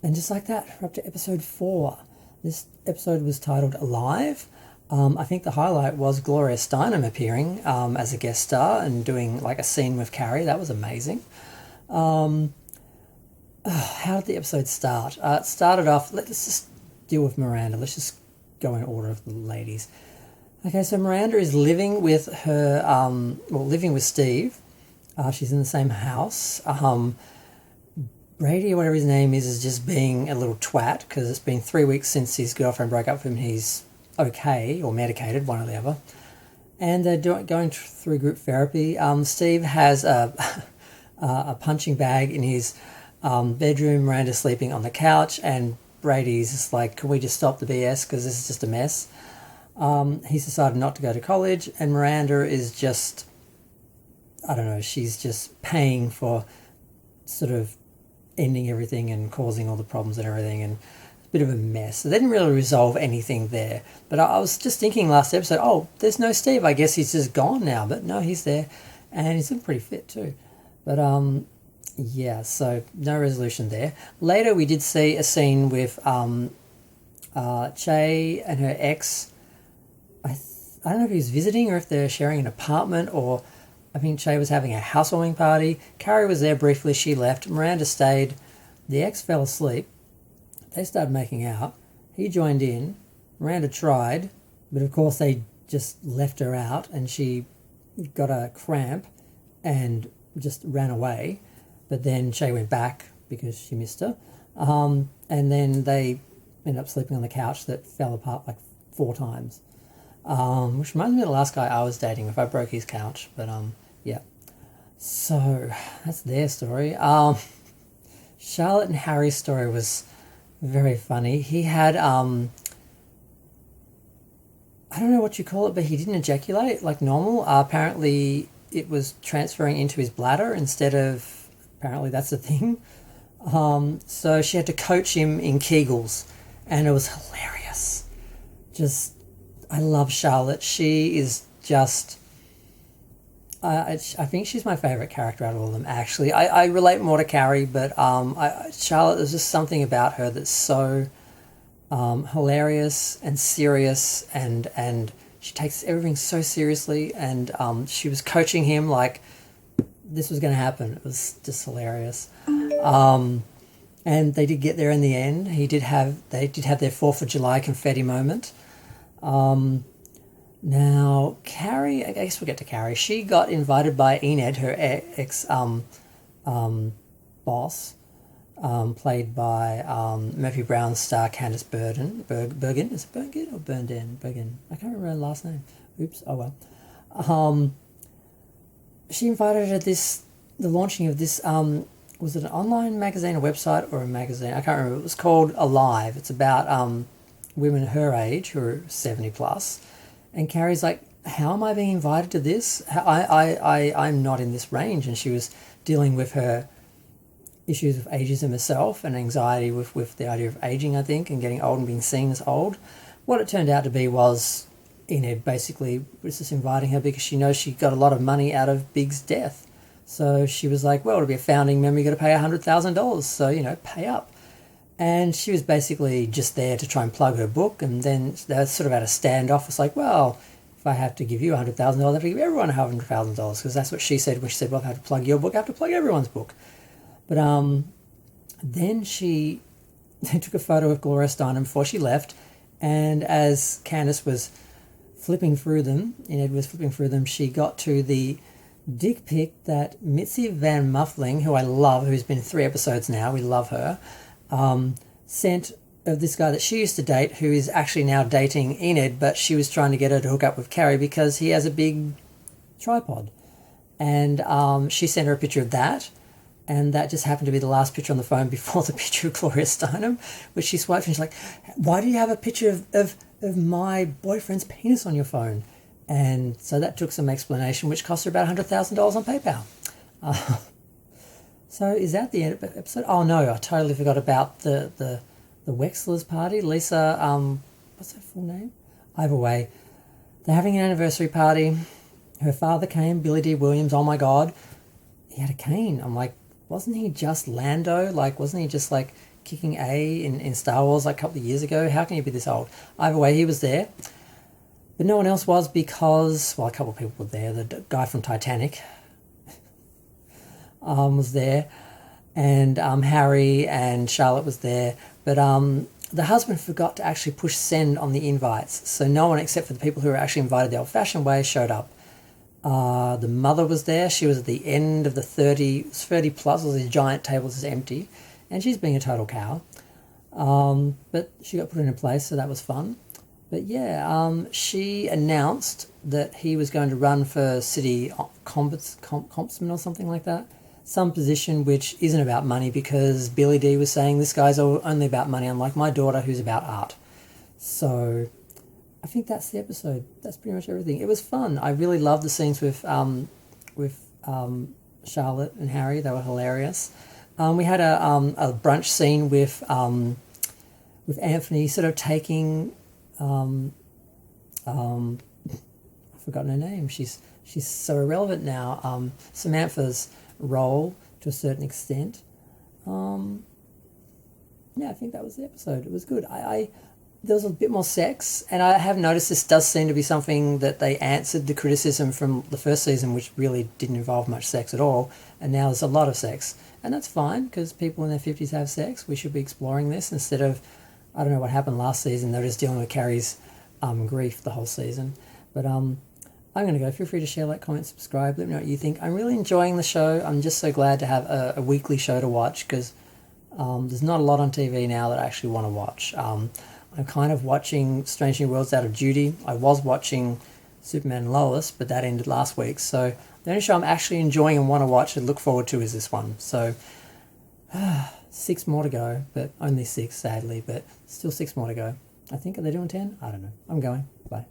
And just like that, we're up to episode 4. This episode was titled Alive. I think the highlight was Gloria Steinem appearing as a guest star and doing like a scene with Carrie. That was amazing. How did the episode start? It started off, let's just deal with Miranda. Let's just go in order of the ladies. Okay, so Miranda is living with her, living with Steve. She's in the same house. Brady, or whatever his name is just being a little twat because it's been 3 weeks since his girlfriend broke up with him. He's okay, or medicated, one or the other. And they're going through group therapy. Steve has a punching bag in his bedroom. Miranda's sleeping on the couch, and Brady's just like, can we just stop the BS because this is just a mess. He's decided not to go to college, and Miranda is just, I don't know, she's just paying for sort of ending everything and causing all the problems and everything, and it's a bit of a mess. So they didn't really resolve anything there. But I was just thinking last episode, oh, there's no Steve. I guess he's just gone now. But no, he's there, and he's looking pretty fit too. But yeah, so no resolution there. Later, we did see a scene with Che and her ex. I don't know if he was visiting or if they're sharing an apartment, or I think Che was having a housewarming party. Carrie was there briefly. She left. Miranda stayed. The ex fell asleep. They started making out. He joined in. Miranda tried, but of course they just left her out, and she got a cramp and just ran away. But then Che went back because she missed her. And then they ended up sleeping on the couch that fell apart like 4 times. Which reminds me of the last guy I was dating, if I broke his couch. But yeah. So that's their story. Charlotte and Harry's story was very funny. He had I don't know what you call it, but he didn't ejaculate like normal. Apparently it was transferring into his bladder instead of, apparently that's the thing. So she had to coach him in Kegels, and it was hilarious. Just, I love Charlotte. She is just, I think she's my favourite character out of all of them, actually. I relate more to Carrie, but Charlotte, there's just something about her that's so hilarious and serious, and she takes everything so seriously, and she was coaching him like this was going to happen. It was just hilarious. And they did get there in the end. They did have their 4th of July confetti moment. Now, Carrie, I guess we'll get to Carrie. She got invited by Enid, her ex boss, played by Murphy Brown's star Candice Bergen. Is it Bergen or Bergen? I can't remember her last name. Oops, oh well. She invited her to the launching of this, was it an online magazine, a website, or a magazine? I can't remember. It was called Alive. It's about women her age who are 70 plus. And Carrie's like, how am I being invited to this? I'm not in this range. And she was dealing with her issues of ageism herself and anxiety with the idea of aging, I think, and getting old and being seen as old. What it turned out to be was Enid basically was just inviting her because she knows she got a lot of money out of Big's death. So she was like, well, to be a founding member, you got to pay $100,000. So, pay up. And she was basically just there to try and plug her book. And then they're sort of at a standoff. It's like, well, if I have to give you $100,000, I have to give everyone $100,000 because that's what she said when she said, well, if I have to plug your book, I have to plug everyone's book. But then they took a photo of Gloria Steinem before she left. And as Candice was flipping through them, Enid was flipping through them, she got to the Dic Pic that Mitzi Van Muffling, who I love, who's been in 3 episodes now, we love her, sent of this guy that she used to date, who is actually now dating Enid, but she was trying to get her to hook up with Carrie because he has a big tripod. And she sent her a picture of that, and that just happened to be the last picture on the phone before the picture of Gloria Steinem, which she swiped, and she's like, why do you have a picture of my boyfriend's penis on your phone? And so that took some explanation, which cost her about $100,000 on PayPal. So is that the end of the episode? Oh no, I totally forgot about the Wexler's party. Lisa, what's her full name? Either way, they're having an anniversary party. Her father came, Billy D. Williams. Oh my God, he had a cane. I'm like, wasn't he just Lando? Like, wasn't he just like kicking A in Star Wars like a couple of years ago. How can you be this old? Either way, he was there. But no one else was because, well, a couple of people were there. The guy from Titanic was there. And Harry and Charlotte was there. But the husband forgot to actually push send on the invites. So no one except for the people who were actually invited the old-fashioned way showed up. The mother was there. She was at the end of the 30 plus. All these giant tables is empty. And she's being a total cow. But she got put in a place, so that was fun. But yeah, she announced that he was going to run for city compsman or something like that. Some position which isn't about money, because Billy D was saying this guy's only about money, unlike my daughter who's about art. So I think that's the episode. That's pretty much everything. It was fun. I really loved the scenes with Charlotte and Harry. They were hilarious. We had a brunch scene with Anthony sort of taking I've forgotten her name. She's so irrelevant now. Samantha's role to a certain extent. Yeah, I think that was the episode. It was good. There was a bit more sex, and I have noticed this does seem to be something that they answered the criticism from the first season, which really didn't involve much sex at all, and now there's a lot of sex. And that's fine, because people in their 50s have sex. We should be exploring this instead of, I don't know what happened last season, they're just dealing with Carrie's grief the whole season. But I'm going to go. Feel free to share, like, comment, subscribe. Let me know what you think. I'm really enjoying the show. I'm just so glad to have a weekly show to watch, because there's not a lot on TV now that I actually want to watch. I'm kind of watching Strange New Worlds out of duty. I was watching Superman and Lois, but that ended last week. So the only show I'm actually enjoying and want to watch and look forward to is this one. So 6 more to go, but only 6, sadly, but still 6 more to go. I think, are they doing 10? I don't know. I'm going. Bye.